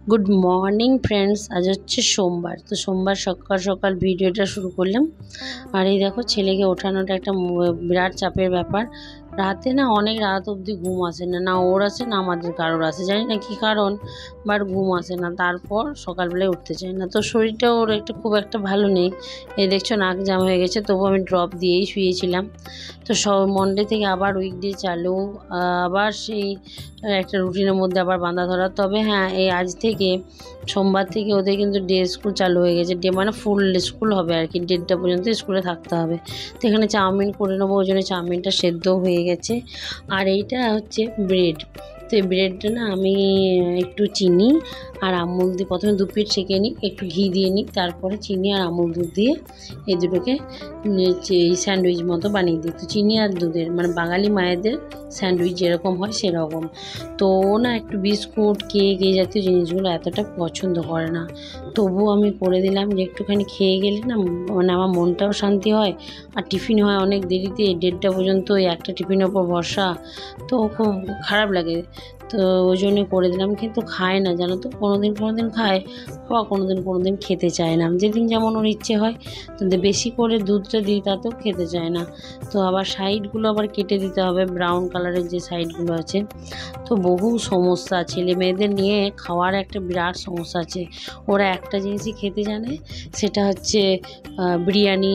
Good morning friends. आज হচ্ছে সোমবার। তো সোমবার সকাল সকাল ভিডিওটা শুরু করলাম। আর এই দেখো ছেলেকে ওঠানোটা একটা বিরাট চাপের ব্যাপার। রাতে না অনেক রাত অবধি ঘুম আসে না, না ওর আসে না আমাদের কারোর আসে, জানি না কী কারণ, বাট ঘুম আসে না। তারপর সকালবেলায় উঠতে চায় না। তো শরীরটা ওর খুব একটা ভালো নেই। এই দেখছো নাক জাম হয়ে গেছে, তবু আমি ড্রপ দিয়েই শুয়েছিলাম। তো মনডে থেকে আবার উইকডে চালু, আবার সেই একটা রুটিনের মধ্যে আবার বাঁধা ধরা। তবে হ্যাঁ, এই আজ থেকে সোমবার থেকে ওদের কিন্তু ডে স্কুল চালু হয়ে গেছে। ডে মানে ফুল স্কুল হবে আর কি, 1:30 পর্যন্ত স্কুলে থাকতে হবে। তো এখানে চাউমিন করে নেবো, ওই জন্য চাউমিনটা সেদ্ধ হয়ে গেছে। আর এইটা হচ্ছে ব্রেড। তো এই ব্রেডটা না আমি একটু চিনি আর আমুল দিয়ে প্রথমে 2 পিঠ সেঁকে নিই, একটু ঘি দিয়ে নিই, তারপরে চিনি আর আমুল দুধ দিয়ে এই দুটোকে এই স্যান্ডউইচ মতো বানিয়ে দিই। তো চিনি আর দুধের মানে বাঙালি মায়েদের স্যান্ডউইচ যেরকম হয় সেরকম। তো ও না একটু বিস্কুট কেক এই জাতীয় জিনিসগুলো এতটা পছন্দ করে না, তবুও আমি করে দিলাম যে একটুখানি খেয়ে গেলে না মানে আমার মনটাও শান্তি হয়। আর টিফিন হয় অনেক দেরিতে, 1:30 পর্যন্ত ওই একটা টিফিনের ওপর ভরসা, তো খুব খারাপ লাগে। তো ওই জন্যই করে দিলাম। কিন্তু খায় না জানো তো, কোনো দিন খায়, আবার কোনো দিন খেতে চায় না, যেদিন যেমন ওর ইচ্ছে হয়। তো বেশি করে দুধটা দিই তাতেও খেতে চায় না। তো আবার সাইডগুলো আবার কেটে দিতে হবে, ব্রাউন কালারের যে সাইডগুলো আছে। তো বহু সমস্যা, ছেলে মেয়েদের নিয়ে খাওয়ার একটা বিরাট সমস্যা আছে। ওরা একটা জিনিসই খেতে জানে, সেটা হচ্ছে বিরিয়ানি,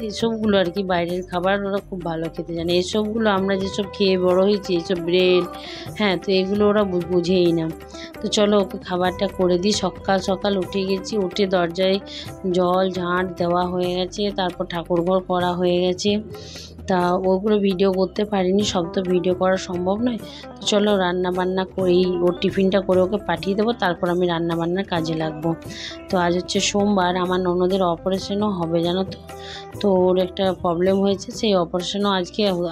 এসবগুলো আর কি, বাইরের খাবার ওরা খুব ভালো খেতে জানে। এসবগুলো আমরা যেসব খেয়ে বড়ো হয়েছি, এইসব ব্রেড, হ্যাঁ, তো এগুলো ওরা বুঝেই না। তো চলো ওকে খাবারটা করে দিই। সকাল সকাল উঠে গেছি, উঠে দরজায় জল ঝাঁট দেওয়া হয়ে গেছে, তারপর ঠাকুরঘর করা হয়ে গেছে। তা ওগুলো ভিডিও করতে পারিনি, সব তো ভিডিও করা সম্ভব নয়। তো চলো রান্না বান্না করেই ওর টিফিনটা করে ওকে পাঠিয়ে দেবো, তারপর আমি রান্না বান্নার কাজে লাগবো। তো আজ হচ্ছে সোমবার, আমার ননদের অপারেশনও হবে জানো তো। তো ওর একটা প্রবলেম হয়েছে, সেই অপারেশনও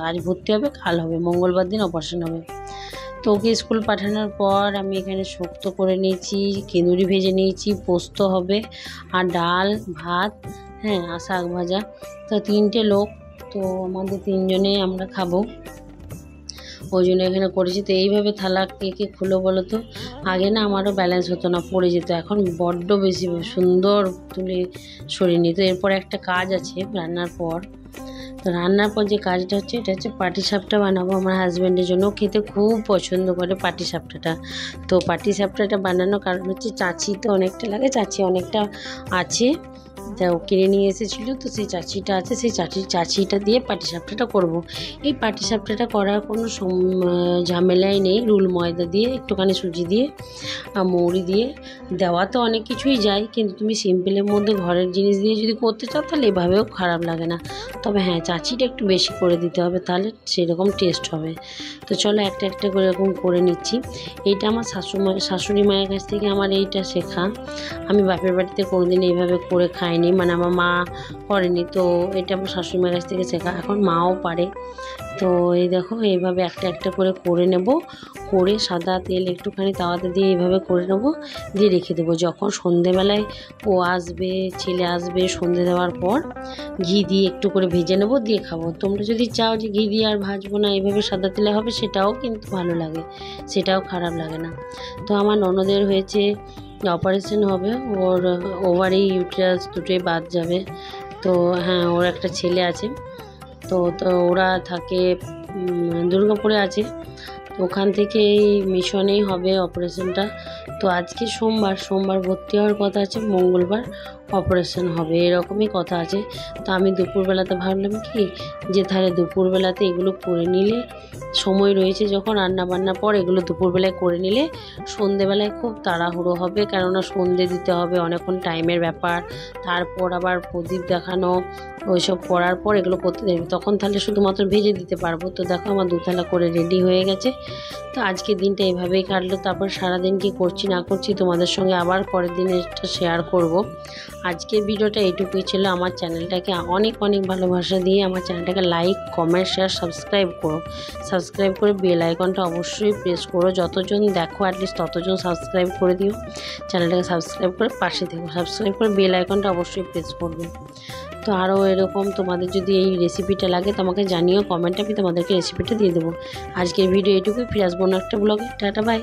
আজ ভর্তি হবে, কাল হবে, মঙ্গলবার দিন অপারেশন হবে। তো ওকে স্কুল পাঠানোর পর আমি এখানে শুক্তো করে নিয়েছি, কেঁদুরি ভেজে নিয়েছি, পোস্ত হবে আর ডাল ভাত, হ্যাঁ, আর শাক ভাজা। তো 3টে লোক, তো আমাদের 3 জনে আমরা খাবো, ওই জন্য এখানে করেছি। তো এইভাবে থালা কে খুলো বলো তো। আগে না আমারও ব্যালেন্স হতো না, পড়ে যেত, এখন বড্ড বেশি সুন্দর তুলে সরিয়ে নিই। তো এরপর একটা কাজ আছে রান্নার পর। তো রান্নার পর যে কাজটা হচ্ছে, এটা হচ্ছে পাটিসাপটা বানাবো আমার হাজব্যান্ডের জন্য। খেতে খুব পছন্দ করে পাটিসাপটাটা। তো পাটিসাপটাটা বানানোর কারণ হচ্ছে চাচি তো অনেকটা লাগে, চাচি অনেকটা আছে, তা ও কিনে নিয়ে এসেছিলো। তো সেই চাচিটা আছে, সেই চাচিটা দিয়ে পাটিসাপটাটা করব। এই পাটিসাপটাটা করার কোনো ঝামেলাই নেই। রুল ময়দা দিয়ে, একটুখানি সুজি দিয়ে আর মৌরি দিয়ে, দেওয়া তো অনেক কিছুই যায়, কিন্তু তুমি সিম্পলের মধ্যে ঘরের জিনিস দিয়ে যদি করতে চাও তাহলে এভাবেও খারাপ লাগে না। তবে হ্যাঁ, চাচিটা একটু বেশি করে দিতে হবে, তাহলে সেরকম টেস্ট হবে। তো চলো একটা একটা করে এরকম করে নিচ্ছি। এইটা আমার শাশুড়ি মায়ের কাছ থেকে আমার এইটা শেখা। আমি বাপের বাড়িতে কোনোদিন এইভাবে করে খাইনি, মানে আমার মা করেনি। তো এটা আমার শাশুড়ি মায়ের কাছ থেকে শেখা, এখন মাও পারে। তো এই দেখো এইভাবে একটা একটা করে নেব, করে সাদা তেল একটুখানি তাওয়াতে দিয়ে এইভাবে করে নেব, দিয়ে রেখে দেবো। যখন সন্ধেবেলায় ও আসবে, ছেলে আসবে, সন্ধে দেওয়ার পর ঘি দিয়ে একটু করে ভেজে নেব, দিয়ে খাবো। তোমরা যদি চাও যে ঘি দিয়ে আর ভাজবো না, এইভাবে সাদা তেলে হবে, সেটাও কিন্তু ভালো লাগে, সেটাও খারাপ লাগে না। তো আমার ননদের হয়েছে অপারেশন হবে, ওর ওভারি ইউটেরাস দুটোই বাদ যাবে। তো হ্যাঁ, ওর একটা ছেলে আছে। তো ওরা থাকে দুর্গাপুরে আছে। তো ওখান থেকে এই মিশনেই হবে অপারেশনটা। তো আজকে সোমবার ভর্তি হওয়ার কথা আছে, মঙ্গলবার অপারেশন হবে, এরকমই কথা আছে। তো আমি দুপুরবেলাতে ভাবলাম কি, যে তাহলে দুপুরবেলাতে এগুলো করে নিলে, সময় রয়েছে যখন রান্নাবান্নার পর এগুলো দুপুরবেলায় করে নিলে সন্ধেবেলায় খুব তাড়াহুড়ো হবে, কেননা সন্ধে দিতে হবে, অনেকক্ষণ টাইমের ব্যাপার। তারপর আবার প্রদীপ দেখানো, ওইসব করার পর এগুলো করতে দেবে, তখন তাহলে শুধুমাত্র ভেজে দিতে পারবো। তো দেখো আমার 2 থালা করে রেডি হয়ে গেছে। তো আজকের দিনটা এভাবেই কাটলো। তারপর সারাদিন কি করছি না করছি তোমাদের সঙ্গে আবার পরের দিনে এটা শেয়ার করব। আজকের ভিডিওটা এইটুকুই ছিল। আমার চ্যানেলটাকে অনেক ভালোবাসা দিয়ে আমার চ্যানেলটাকে লাইক কমেন্ট শেয়ার সাবস্ক্রাইব করো। সাবস্ক্রাইব করে বেল আইকনটা অবশ্যই প্রেস করো, যতজন দেখো অ্যাটলিস্ট ততজন সাবস্ক্রাইব করে দিও। চ্যানেলটাকে সাবস্ক্রাইব করে পাশে থেকো, সাবস্ক্রাইব করে বেল আইকনটা অবশ্যই প্রেস করবে। তো আরও এরকম তোমাদের যদি এই রেসিপিটা লাগে তো আমাকে জানিও কমেন্টে, আমি তোমাদেরকে রেসিপিটা দিয়ে দেবো। আজকের ভিডিও এইটুকুই, ফিরে আসবো না একটা ব্লগে। Tata bye.